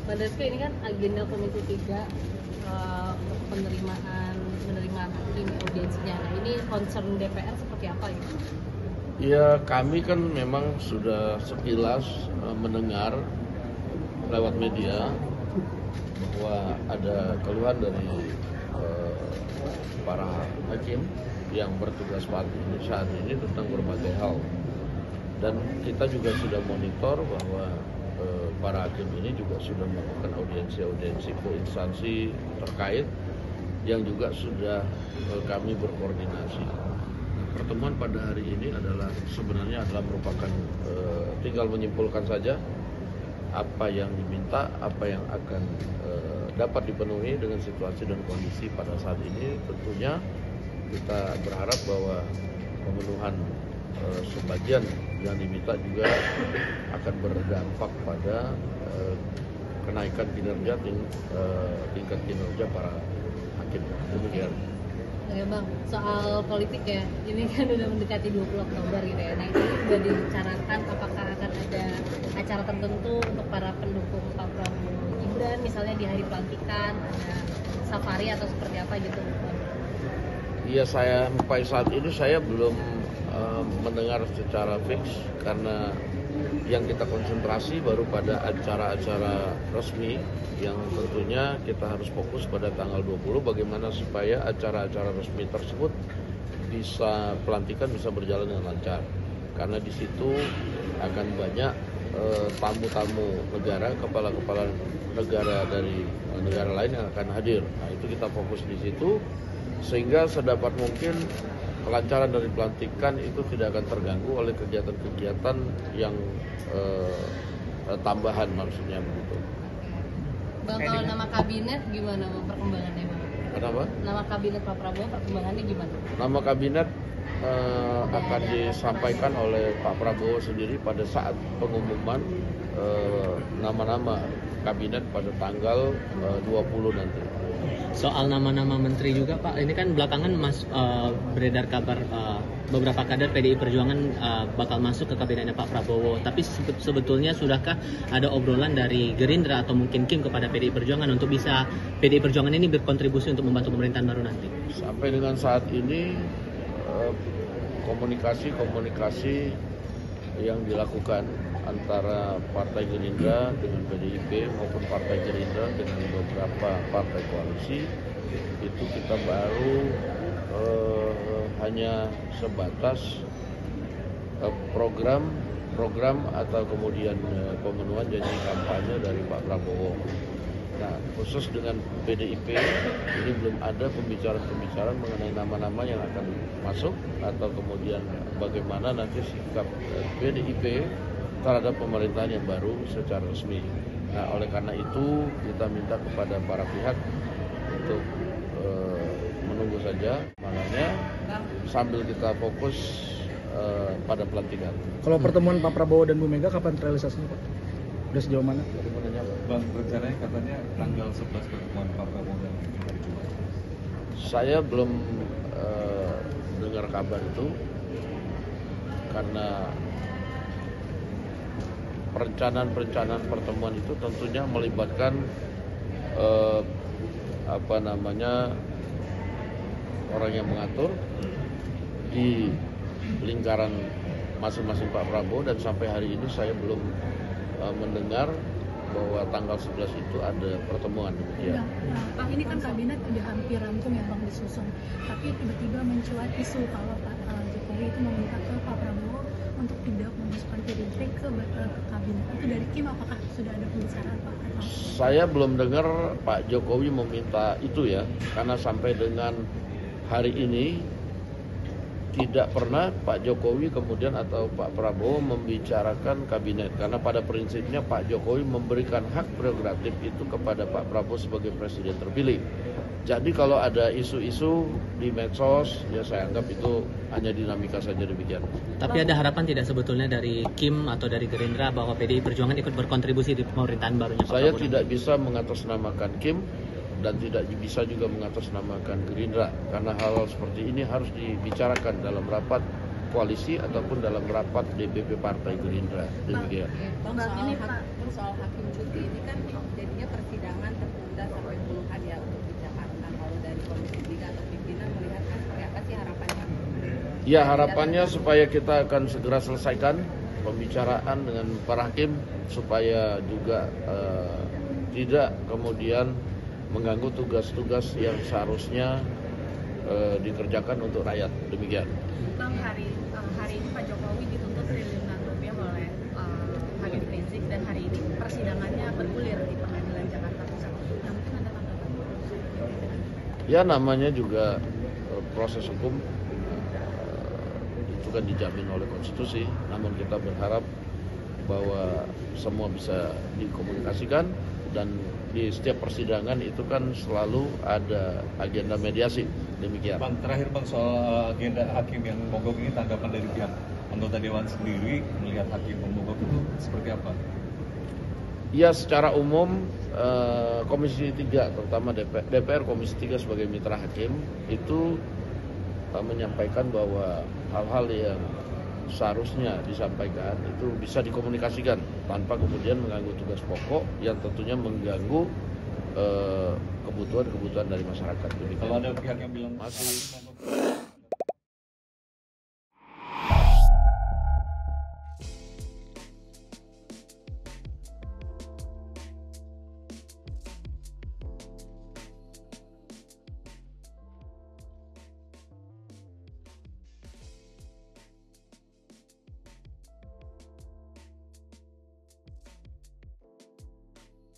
Mbak Deska, ini kan agenda Komisi 3 untuk penerimaan hakim audiensinya. Nah, ini concern DPR seperti apa ya? Ya, kami kan memang sudah sekilas mendengar lewat media bahwa ada keluhan dari para hakim yang bertugas saat ini tentang berbagai hal. Dan kita juga sudah monitor bahwa para hakim ini juga sudah melakukan audiensi ke instansi terkait yang juga sudah kami berkoordinasi. Pertemuan pada hari ini sebenarnya adalah merupakan tinggal menyimpulkan saja apa yang diminta, apa yang akan dapat dipenuhi dengan situasi dan kondisi pada saat ini. Tentunya kita berharap bahwa pemenuhan sebagian yang diminta juga akan berdampak pada kenaikan kinerja tingkat kinerja para hakim. Demikian. Ya Bang, soal politik ya, ini kan udah mendekati 20 Oktober gitu ya. Nah, itu sudah dibicarakan apakah akan ada acara tertentu untuk para pendukung Pak Prabowo Gibran, misalnya di hari pelantikan, ada safari atau seperti apa gitu Bang? Iya, sampai saat ini saya belum mendengar secara fix karena yang kita konsentrasi baru pada acara-acara resmi yang tentunya kita harus fokus pada tanggal 20 bagaimana supaya acara-acara resmi tersebut pelantikan bisa berjalan dengan lancar karena di situ akan banyak tamu-tamu negara, kepala-kepala negara dari negara lain yang akan hadir. Nah, itu kita fokus di situ sehingga sedapat mungkin kelancaran dari pelantikan itu tidak akan terganggu oleh kegiatan-kegiatan yang tambahan, maksudnya begitu. Bang, kalau nama kabinet gimana Bang perkembangannya Bang? Kenapa? Nama kabinet Pak Prabowo perkembangannya gimana? Nama kabinet akan disampaikan oleh Pak Prabowo sendiri pada saat pengumuman nama-nama kabinet pada tanggal 20 nanti. Soal nama-nama menteri juga Pak, ini kan belakangan beredar kabar beberapa kader PDI Perjuangan bakal masuk ke kabinetnya Pak Prabowo. Tapi sebetulnya sudahkah ada obrolan dari Gerindra atau mungkin Kim kepada PDI Perjuangan untuk bisa PDI Perjuangan ini berkontribusi untuk membantu pemerintahan baru nanti? Sampai dengan saat ini komunikasi yang dilakukan antara Partai Gerindra dengan PDIP maupun Partai Gerindra dengan beberapa partai koalisi itu kita baru hanya sebatas program atau kemudian pemenuhan janji kampanye dari Pak Prabowo. Nah, khusus dengan PDIP ini belum ada pembicaraan mengenai nama-nama yang akan masuk atau kemudian bagaimana nanti sikap PDIP terhadap pemerintahan yang baru secara resmi. Nah, oleh karena itu kita minta kepada para pihak untuk menunggu saja, makanya sambil kita fokus pada pelantikan. Kalau pertemuan Pak Prabowo dan Bu Mega kapan terrealisasinya Pak? Udah sejauh mana? Bang, rencananya katanya tanggal 11 pertemuan Pak Prabowo dan Perjuangan. Saya belum dengar kabar itu karena perencanaan pertemuan itu tentunya melibatkan orang yang mengatur di lingkaran masing-masing Pak Prabowo, dan sampai hari ini saya belum mendengar bahwa tanggal 11 itu ada pertemuan demikian. Pak, ini kan kabinet udah hampir rampung ya Bang disusun, tapi tiba-tiba mencuat isu kalau Pak Jokowi itu meminta ke Pak Prabowo untuk tidak memasukkan PDIP ke kabinet. Itu dari Kim, apakah sudah ada pembicaraan Pak? Saya belum dengar Pak Jokowi meminta itu ya, karena sampai dengan hari ini tidak pernah Pak Jokowi kemudian atau Pak Prabowo membicarakan kabinet, karena pada prinsipnya Pak Jokowi memberikan hak prerogatif itu kepada Pak Prabowo sebagai presiden terpilih. Jadi kalau ada isu-isu di medsos, ya saya anggap itu hanya dinamika saja demikian. Tapi ada harapan tidak sebetulnya dari Kim atau dari Gerindra bahwa PDI Perjuangan ikut berkontribusi di pemerintahan barunya Pak Saya Prabowo? tidak bisa mengatasnamakan Kim dan tidak bisa juga mengatasnamakan Gerindra, karena hal-hal seperti ini harus dibicarakan dalam rapat koalisi ataupun dalam rapat DPP Partai Gerindra. Demikian. Bang, soal hakim cuti ini kan jadinya Ya, harapannya supaya kita akan segera selesaikan pembicaraan dengan para hakim supaya juga tidak kemudian mengganggu tugas-tugas yang seharusnya dikerjakan untuk rakyat. Demikian. Bang, hari ini Pak Jokowi dituntut triliunan rupiah oleh Habib Rizik dan hari ini persidangannya bergulir di Pengadilan Jakarta Pusat. Nah, mungkin ada tanggapan? Ya, namanya juga proses hukum itu kan dijamin oleh konstitusi, namun kita berharap bahwa semua bisa dikomunikasikan dan di setiap persidangan itu kan selalu ada agenda mediasi. Demikian. Bang, terakhir Bang, soal agenda hakim yang mogok ini, tanggapan dari pihak anggota Dewan sendiri melihat hakim mogok itu seperti apa? Ya, secara umum Komisi 3 terutama DPR Komisi 3 sebagai mitra hakim itu menyampaikan bahwa hal-hal yang seharusnya disampaikan itu bisa dikomunikasikan tanpa kemudian mengganggu tugas pokok yang tentunya mengganggu kebutuhan dari masyarakat. Kalau ada pihak yang bilang masih